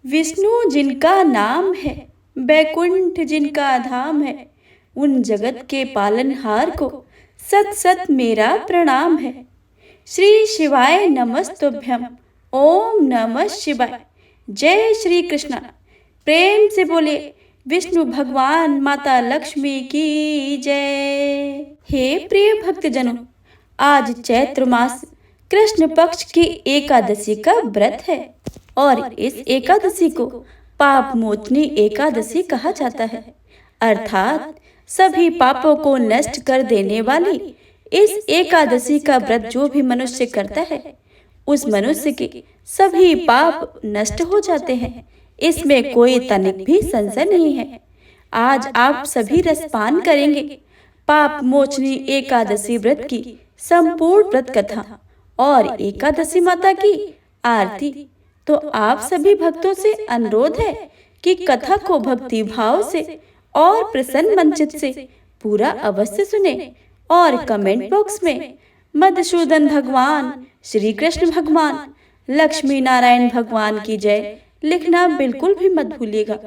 विष्णु जिनका नाम है, बैकुंठ जिनका धाम है, उन जगत के पालनहार को सत सत मेरा प्रणाम है। श्री शिवाय नमस्तुभ्यम। ओम नमः शिवाय। जय श्री कृष्णा। प्रेम से बोले विष्णु भगवान माता लक्ष्मी की जय। हे प्रिय भक्तजनों, आज चैत्र मास कृष्ण पक्ष की एकादशी का व्रत है और इस एकादशी को पाप मोचनी एकादशी कहा जाता है। अर्थात सभी पापों को नष्ट कर देने वाली इस एकादशी का व्रत जो भी मनुष्य करता है, उस मनुष्य के सभी पाप नष्ट हो जाते हैं। इसमें कोई तनिक भी संशय नहीं है। आज आप सभी रसपान करेंगे पाप मोचनी एकादशी व्रत की संपूर्ण व्रत कथा और एकादशी माता की आरती। तो आप सभी भक्तों से अनुरोध है कि कथा को भक्ति भाव से और प्रसन्न मनचित से पूरा अवश्य सुने और कमेंट बॉक्स में मधुसूदन भगवान, श्री कृष्ण भगवान, लक्ष्मी नारायण भगवान की जय लिखना बिल्कुल भी मत भूलिएगा।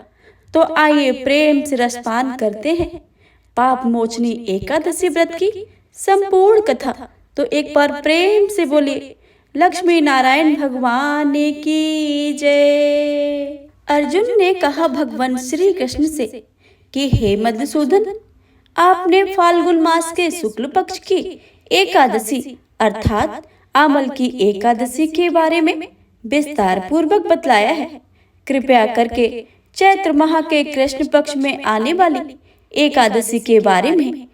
तो आइए प्रेम से रसपान करते हैं पाप मोचनी एकादशी व्रत की संपूर्ण कथा। तो एक बार प्रेम से बोलिए लक्ष्मी नारायण भगवान की जय। अर्जुन ने कहा भगवान श्री कृष्ण से कि हे मधुसूदन, आपने फाल्गुन मास के शुक्ल पक्ष की एकादशी अर्थात आमल की एकादशी के बारे में विस्तार पूर्वक बतलाया है। कृपया करके चैत्र माह के कृष्ण पक्ष में आने वाली एकादशी के बारे में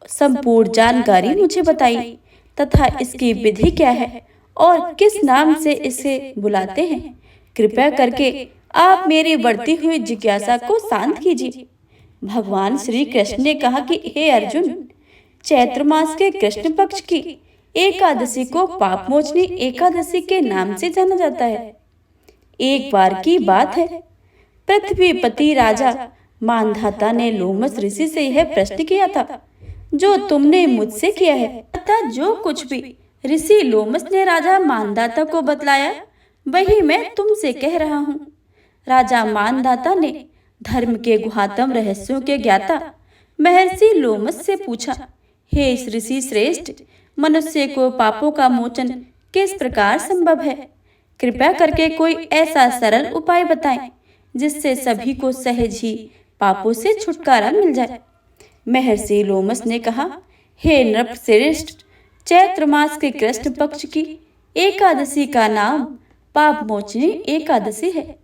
संपूर्ण जानकारी मुझे बताइए तथा इसकी विधि क्या है और किस नाम से इसे बुलाते हैं। कृपया करके आप मेरी बढ़ती हुई जिज्ञासा को शांत कीजिए। भगवान श्री कृष्ण ने कहा कि हे अर्जुन, चैत्र मास के कृष्ण पक्ष की एकादशी को पापमोचनी एकादशी के नाम से जाना जाता है। एक बार की बात है, पृथ्वीपति राजा मानधाता ने लोमस ऋषि से यह प्रश्न किया था जो तुमने मुझसे किया है। अतः जो कुछ भी ऋषि लोमस ने राजा मानधाता को बतलाया वही मैं तुमसे कह रहा हूँ। राजा मानधाता ने धर्म के गुहातम रहस्यों के ज्ञाता महर्षि लोमस से पूछा, हे ऋषि श्रेष्ठ, मनुष्य को पापों का मोचन किस प्रकार संभव है? कृपया करके कोई ऐसा सरल उपाय बताएं जिससे सभी को सहज ही पापों से छुटकारा मिल जाए। महर्षि लोमस ने कहा, हे नृपश्रेष्ठ, चैत्र मास के कृष्ण पक्ष की एकादशी का नाम पाप मोचनी एकादशी है।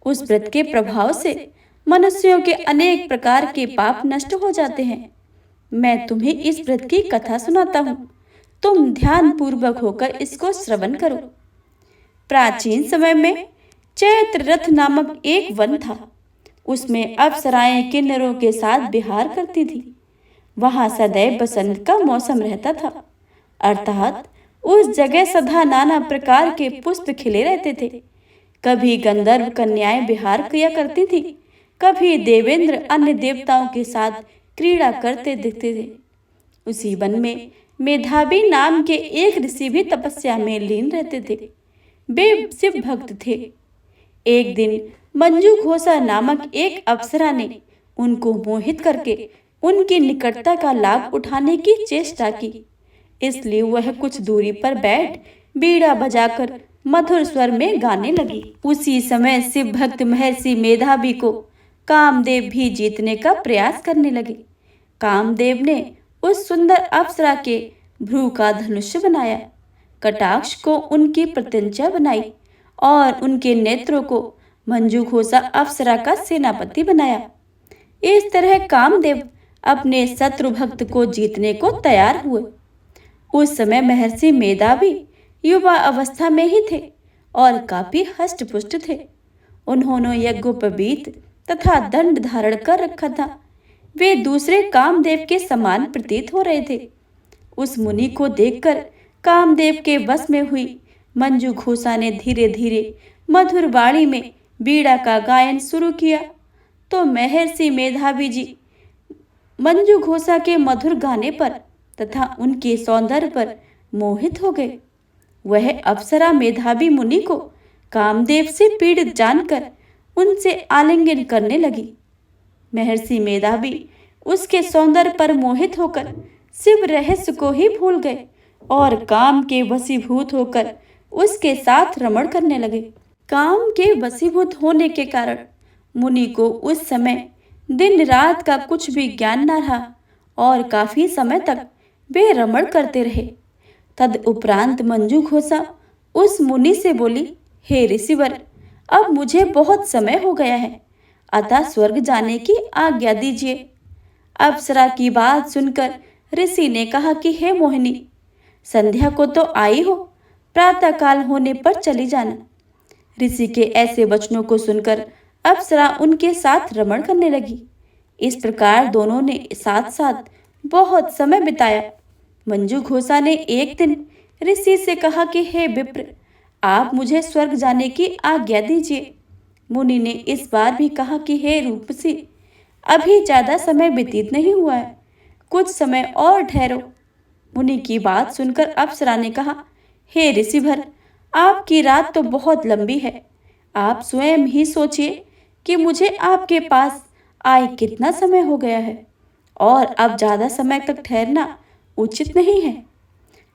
उस व्रत के प्रभाव से मनुष्यों के अनेक प्रकार के पाप नष्ट हो जाते हैं। मैं तुम्हें इस व्रत की कथा सुनाता हूँ, तुम ध्यान पूर्वक होकर इसको श्रवण करो। प्राचीन समय में चैत्र रथ नामक एक वन था। उसमें अप्सराएं किन्नरों के साथ विहार करती थी। वहां सदैव बसंत का मौसम रहता था, अर्थात उस जगह सदा नाना प्रकार के पुष्प खिले रहते थे। कभी गंधर्व कन्याएं विहार किया करती थी, कभी देवेंद्र अन्य देवताओं के साथ क्रीड़ा करते दिखते थे। उसी वन में मेधावी नाम के एक ऋषि भी तपस्या में लीन रहते थे। वे शिव भक्त थे। एक दिन मंजू घोषा नामक एक अप्सरा ने उनको मोहित करके उनकी निकटता का लाभ उठाने की चेष्टा की। इसलिए वह कुछ दूरी पर बैठ बीड़ा बजाकर मधुर स्वर में गाने लगी। उसी समय शिव भक्त महर्षि मेधावी को कामदेव भी जीतने का प्रयास करने लगे। कामदेव ने उस सुंदर अप्सरा के भ्रू का धनुष्य बनाया, कटाक्ष को उनकी प्रत्यंचा बनाई और उनके नेत्रों को मंजू घोषा अप्सरा का सेनापति बनाया। इस तरह कामदेव अपने शत्रु भक्त को जीतने को तैयार हुए। उस समय महर्षि मेधावी युवा अवस्था में ही थे और काफी हष्ट-पुष्ट थे। उन्होंने यज्ञोपवीत तथा दंड धारण कर रखा था। वे दूसरे कामदेव के समान प्रतीत हो रहे थे। उस मुनि को देखकर कामदेव के वश में हुई मंजू घोषा ने धीरे धीरे मधुर वाणी में बीड़ा का गायन शुरू किया तो महर्षि मेधावी जी मंजू घोषा के मधुर गाने पर तथा उनके सौंदर्य पर मोहित हो गए। वह अप्सरा मेधावी मुनि को कामदेव से पीड़ित जानकर उनसे आलिंगन करने लगी। महर्षि मेधावी उसके सौंदर्य पर मोहित होकर शिव रहस्य को ही भूल गए और काम के वशीभूत होकर उसके साथ रमण करने लगे। काम के वशीभूत होने के कारण मुनि को उस समय दिन रात का कुछ भी ज्ञान न रहा और काफी समय तक वे रमण करते रहे। तद उपरांत मंजू घोषा उस मुनि से बोली, हे ऋषिवर, अब मुझे बहुत समय हो गया है, अतः स्वर्ग जाने की आज्ञा दीजिए। अप्सरा की बात सुनकर ऋषि ने कहा कि हे मोहिनी, संध्या को तो आई हो, प्रातः काल होने पर चली जाना। ऋषि के ऐसे वचनों को सुनकर अप्सरा उनके साथ रमण करने लगी। इस प्रकार दोनों ने साथ साथ बहुत समय बिताया। मंजू घोषा ने एक दिन ऋषि से कहा कि हे विप्र, आप मुझे स्वर्ग जाने की आज्ञा दीजिए। मुनि ने इस बार भी कहा कि हे रूपसी, अभी ज्यादा समय व्यतीत नहीं हुआ है, कुछ समय और ठहरो। मुनि की बात सुनकर अप्सरा ने कहा, हे ऋषिवर, आपकी रात तो बहुत लंबी है, आप स्वयं ही सोचिए कि मुझे आपके पास आए कितना समय हो गया है और अब ज्यादा समय तक ठहरना उचित नहीं है।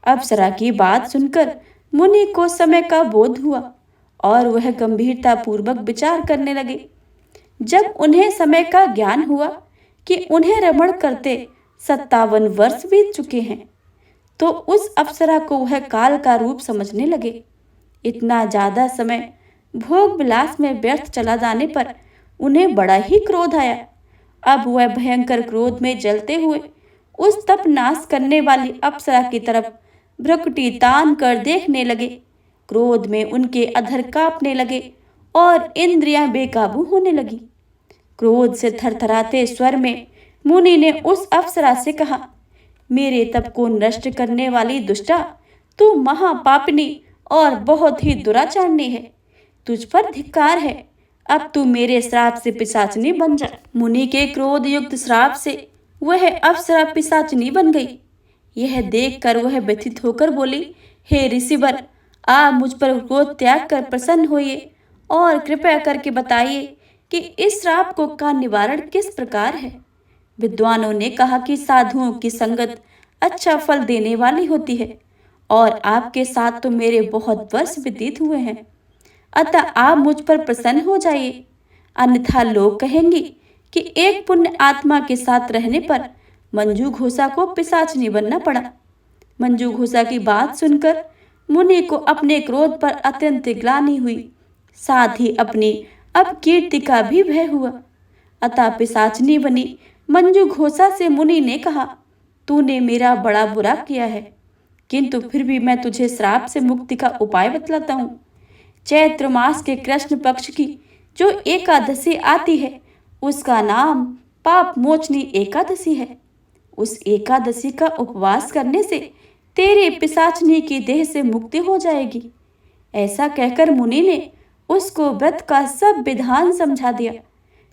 अप्सरा की बात सुनकर मुनि को समय का बोध हुआ और वह गंभीरता पूर्वक विचार करने लगे। जब उन्हें समय का ज्ञान हुआ कि उन्हें रमण करते 57 वर्ष बीत चुके हैं, तो उस अप्सरा को वह काल का रूप समझने लगे। इतना ज्यादा समय भोग विलास में व्यर्थ चला जाने पर उन्हें बड़ा ही क्रोध आया। अब वह भयंकर क्रोध में जलते हुए उस तप नाश करने वाली अप्सरा की तरफ भ्रुकुटी तान कर देखने लगे। क्रोध में उनके अधर कांपने लगे और इंद्रियां बेकाबू होने लगी। क्रोध से थरथराते स्वर में मुनि ने उस अप्सरा से कहा, मेरे तप को नष्ट करने वाली दुष्टा, तू महापापिनी और बहुत ही दुराचारणी है, तुझ पर धिक्कार है, अब तू मेरे श्राप से पिशाचनी बन जा। मुनि के क्रोध युक्त श्राप से वह अप्सरा पिशाचनी बन गई। यह देखकर वह व्यथित होकर बोली, हे ऋषिवर, आप मुझ पर क्रोध त्याग कर प्रसन्न होइए और कृपया करके बताइए कि इस श्राप को का निवारण किस प्रकार है। विद्वानों ने कहा कि साधुओं की संगत अच्छा फल देने वाली होती है और आपके साथ तो मेरे बहुत वर्ष व्यतीत हुए हैं, अतः आप मुझ पर प्रसन्न हो जाइए, अन्यथा लोग कहेंगे कि एक पुण्य आत्मा के साथ रहने पर मंजू घोषा को पिशाचनी बनना पड़ा। मंजू घोषा की बात सुनकर मुनि को अपने क्रोध पर अत्यंत ग्लानि हुई, साथ ही अपनी अपकीर्ति का भी भय हुआ। अतः पिशाचनी बनी मंजू घोषा से मुनि ने कहा, तूने मेरा बड़ा बुरा किया है, किंतु फिर भी मैं तुझे श्राप से मुक्ति का उपाय बतलाता हूँ। चैत्र मास के कृष्ण पक्ष की जो एकादशी आती है, उसका नाम पाप मोचनी एकादशी है। उस एकादशी का उपवास करने से तेरे पिशाचनी की देह से मुक्ति हो जाएगी। ऐसा कहकर मुनि ने उसको व्रत का सब विधान समझा दिया।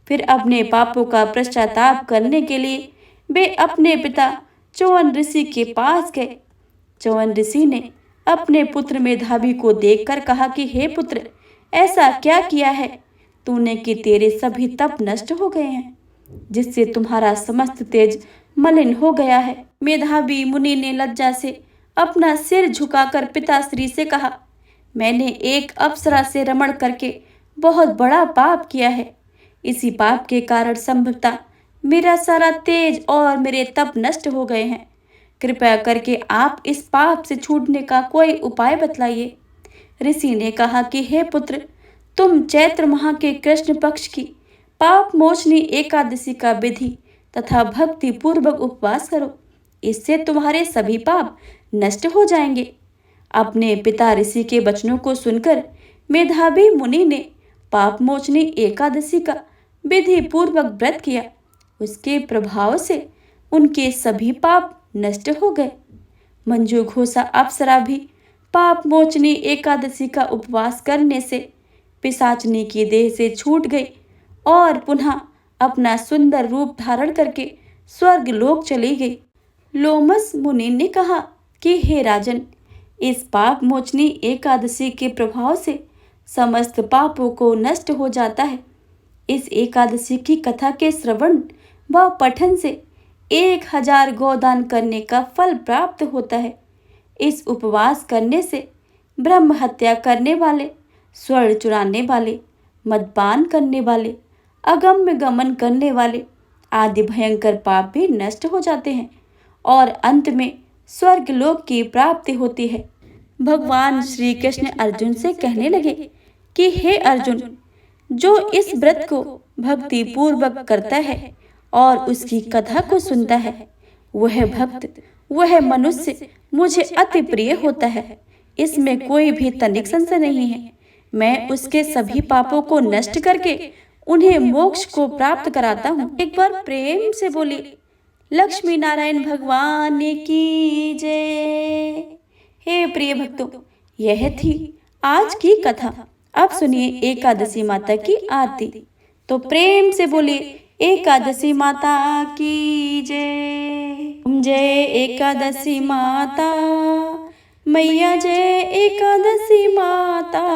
फिर अपने पापों का पश्चाताप करने के लिए वे अपने पिता च्यवन ऋषि के पास गए। च्यवन ऋषि ने अपने पुत्र मेधावी को देखकर कहा कि हे पुत्र, ऐसा क्या किया है तूने कि तेरे सभी तप नष्ट हो गए हैं, जिससे तुम्हारा समस्त तेज मलिन हो गया है। मेधावी मुनि ने लज्जा से अपना सिर झुकाकर पिताश्री से कहा, मैंने एक अप्सरा से रमण करके बहुत बड़ा पाप किया है। इसी पाप के कारण संभवतः मेरा सारा तेज और मेरे तप नष्ट हो गए हैं। कृपया करके आप इस पाप से छूटने का कोई उपाय बतलाइए। ऋषि ने कहा कि हे पुत्र, तुम चैत्र माह के कृष्ण पक्ष की पाप मोचनी एकादशी का विधि तथा भक्ति पूर्वक उपवास करो, इससे तुम्हारे सभी पाप नष्ट हो जाएंगे। अपने पिता ऋषि के वचनों को सुनकर मेधावी मुनि ने पाप मोचनी एकादशी का विधि पूर्वक व्रत किया। उसके प्रभाव से उनके सभी पाप नष्ट हो गए। मंजू घोषा अप्सरा भी पाप मोचनी एकादशी का उपवास करने से पिशाचनी की देह से छूट गई और पुनः अपना सुंदर रूप धारण करके स्वर्ग लोक चली गई। लोमस मुनि ने कहा कि हे राजन, इस पाप मोचनी एकादशी के प्रभाव से समस्त पापों को नष्ट हो जाता है इस एकादशी की कथा के श्रवण व पठन से 1000 गोदान करने का फल प्राप्त होता है। इस उपवास करने से ब्रह्म हत्या करने वाले, स्वर्ण चुराने वाले, मदपान करने वाले, अगम्य गमन करने वाले आदि भयंकर पाप भी नष्ट हो जाते हैं और अंत में स्वर्ग लोक की प्राप्ति होती है। भगवान श्री कृष्ण अर्जुन से कहने लगे कि हे अर्जुन, जो इस व्रत को भक्ति पूर्वक करता है और उसकी कथा को सुनता है, वह भक्त, वह मनुष्य मुझे अति प्रिय होता है। इसमें कोई भी तनिक संशय नहीं है। मैं उसके सभी पापों को नष्ट करके उन्हें मोक्ष को प्राप्त कराता हूँ। एक बार प्रेम से बोली, लक्ष्मी नारायण भगवान की जय। हे प्रिय भक्तों, यह थी आज की कथा। अब सुनिए एकादशी माता की आरती। तो प्रेम से बोलिए, एकादशी माता की जय। जय एकादशी माता मैया, जय एकादशी माता।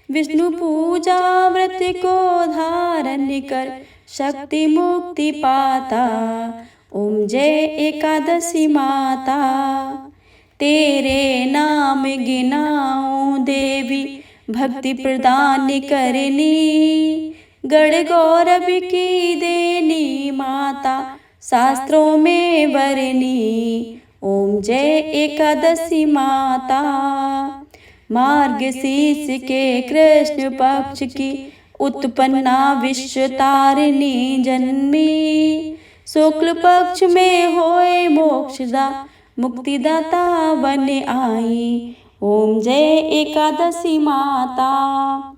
विष्णु पूजा व्रत को धारण कर शक्ति मुक्ति पाता। ओम जय एकादशी माता। तेरे नाम गिनाऊं देवी, भक्ति प्रदान करनी। गढ़ गौरव की देनी माता, शास्त्रों में वरनी। ओम जय एकादशी माता। मार्गशीर्ष के कृष्ण पक्ष की उत्पन्ना विश्व तारिणी जन्मी। शुक्ल पक्ष में होए मोक्षदा, मुक्तिदाता बन आई। ओम जय एकादशी माता।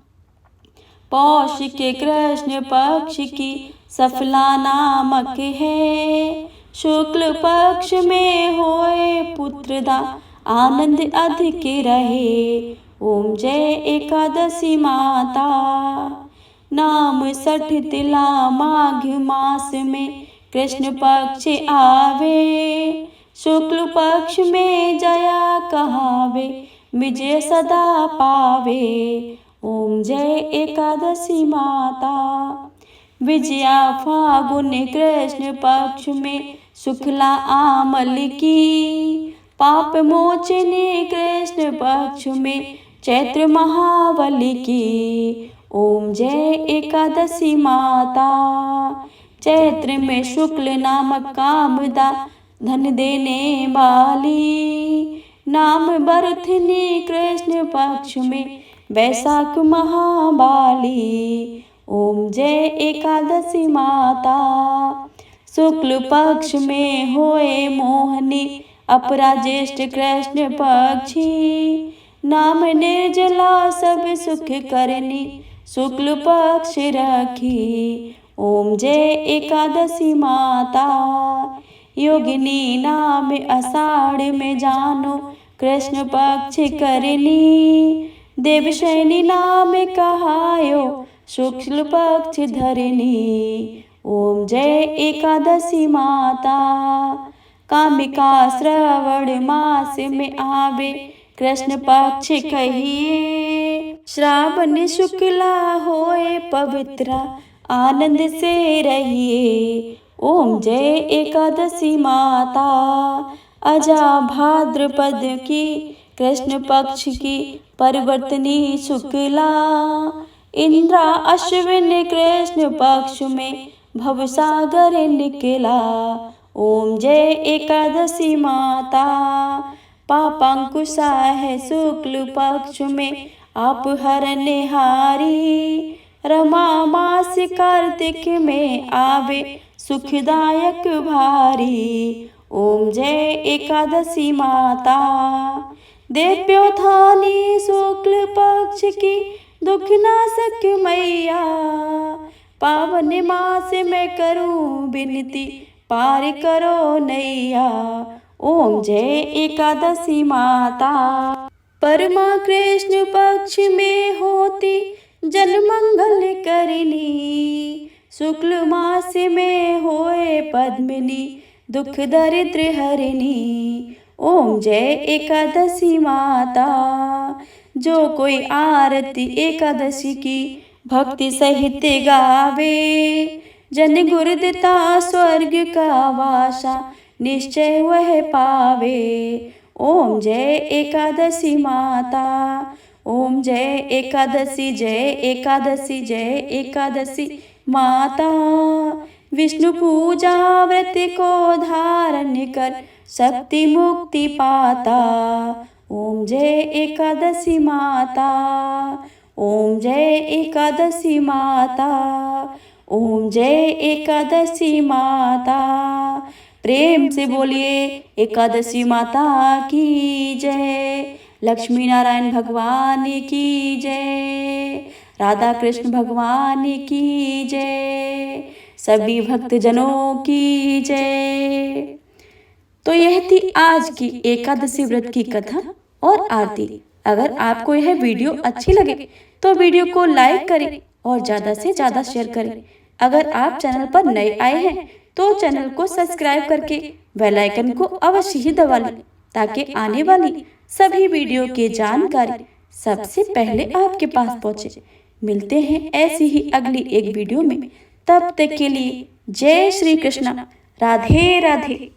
पौष के कृष्ण पक्ष की सफला नामक है। शुक्ल पक्ष में होए पुत्रदा, आनंद अधिक रहे। ओम जय एकादशी माता। नाम 60 तिला माघ मास में कृष्ण पक्ष आवे। शुक्ल पक्ष में जया कहावे, विजय सदा पावे। ओम जय एकादशी माता। विजया फागुन कृष्ण पक्ष में शुक्ला आमल की। पाप मोचनी कृष्ण पक्ष में चैत्र महावली की। ओम जय एकादशी माता। चैत्र में शुक्ल नामक कामदा, धन देने वाली। नाम बरथनी कृष्ण पक्ष में वैशाख महाबाली। ओम जय एकादशी माता। शुक्ल पक्ष में होए मोहनी, अपरा ज्येष्ठ कृष्ण पक्षी। नाम निर्जला सब सुख करनी, शुक्ल पक्ष रखी। ओम जय एकादशी माता। योगिनी नाम आषाढ़ में जानो, कृष्ण पक्ष करनी। देवशैनी नाम कहायो, शुक्ल पक्ष धरनी। ओम जय एकादशी माता। कामिका श्रवण मास में आवे, कृष्ण पक्ष कहिए। श्रावण शुक्ला होए पवित्रा, आनंद से रहिए। ओम जय एकादशी माता। अजा भाद्रपद की कृष्ण पक्ष की परिवर्तनी शुक्ला। इंद्रा अश्विन कृष्ण पक्ष में भवसागर निकला। ओम जय एकादशी माता। पापांकुशा है शुक्ल पक्ष में आप हरनिहारी। रमा मास कार्तिक में आवे, सुखदायक भारी। ओम जय एकादशी माता। देव्योत्थानी शुक्ल पक्ष की दुखनाशक मैया। पावन मास में करूं विनती, पार करो नैया। ओम जय एकादशी माता। परमा कृष्ण पक्ष में होती जनमंगल करनी। शुक्ल मास में होए पद्मिनी, दुख दरिद्र हरिणी। ओम जय एकादशी माता। जो कोई आरती एकादशी की भक्ति सहित गावे, जन गुरुदिता स्वर्ग का वासा, निश्चय वह पावे। ओम जय एकादशी माता, ओम जय एकादशी, जय एकादशी, जय एकादशी माता। विष्णु पूजा व्रत को धारण कर, शक्ति मुक्ति पाता। ओम जय एकादशी माता, ओम जय एकादशी माता, ओम जय एकादशी माता। प्रेम से बोलिए एकादशी माता की जय। लक्ष्मी नारायण भगवान की जय, राधा कृष्ण भगवान की जय, सभी भक्तजनों की जय। तो यह थी आज की एकादशी व्रत की कथा और आरती। अगर आपको यह वीडियो अच्छी लगे तो वीडियो को लाइक करें और ज़्यादा से ज़्यादा शेयर करें। अगर आप चैनल पर नए आए हैं तो चैनल को सब्सक्राइब करके बेल आइकन को अवश्य ही दबा लें, ताकि आने वाली सभी वीडियो की जानकारी सबसे पहले आपके पास पहुंचे। मिलते हैं ऐसी ही अगली एक वीडियो में। तब तक के लिए जय श्री कृष्णा, राधे राधे।